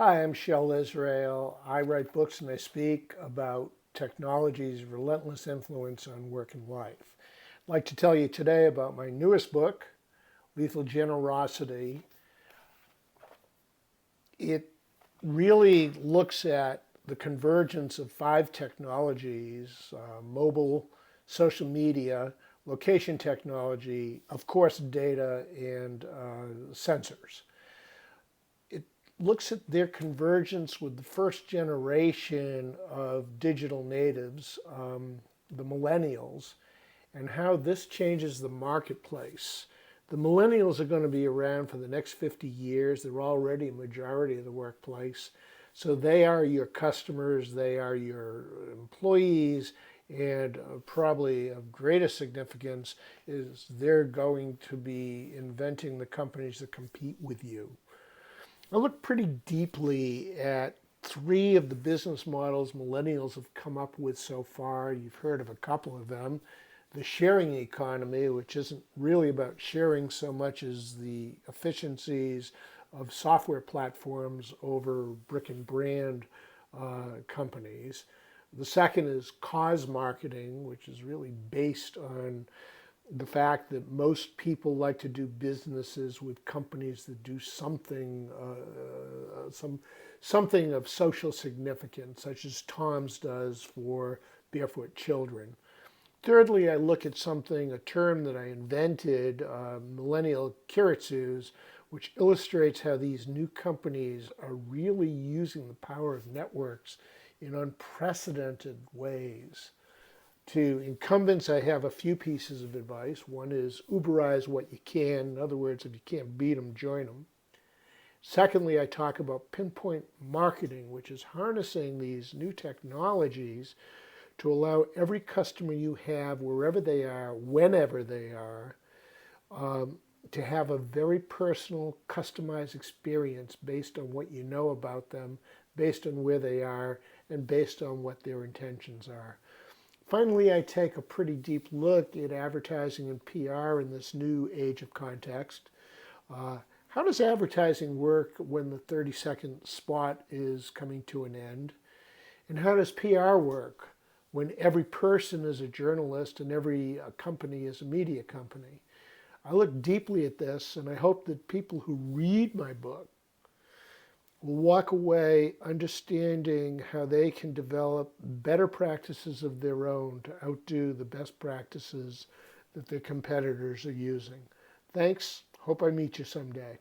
Hi, I'm Shel Israel. I write books and I speak about technology's relentless influence on work and life. I'd like to tell you today about my newest book, Lethal Generosity. It really looks at the convergence of five technologies: mobile, social media, location technology, of course, data, and sensors. It looks at their convergence with the first generation of digital natives, the millennials, and how this changes the marketplace. The millennials are going to be around for the next 50 years. They're already a majority of the workplace. So they are your customers, they are your employees, and probably of greatest significance is they're going to be inventing the companies that compete with you. I look pretty deeply at three of the business models millennials have come up with so far. You've heard of a couple of them. The sharing economy, which isn't really about sharing so much as the efficiencies of software platforms over brick and brand companies. The second is cause marketing, which is really based on the fact that most people like to do businesses with companies that do something of social significance, such as Tom's does for barefoot children. Thirdly, I look at a term that I invented, millennial kiritsus, which illustrates how these new companies are really using the power of networks in unprecedented ways. To incumbents, I have a few pieces of advice. One is Uberize what you can. In other words, if you can't beat them, join them. Secondly, I talk about pinpoint marketing, which is harnessing these new technologies to allow every customer you have, wherever they are, whenever they are, to have a very personal, customized experience based on what you know about them, based on where they are, and based on what their intentions are. Finally, I take a pretty deep look at advertising and PR in this new age of context. How does advertising work when the 30-second spot is coming to an end? And how does PR work when every person is a journalist and every company is a media company? I look deeply at this, and I hope that people who read my book will walk away understanding how they can develop better practices of their own to outdo the best practices that their competitors are using. Thanks. Hope I meet you someday.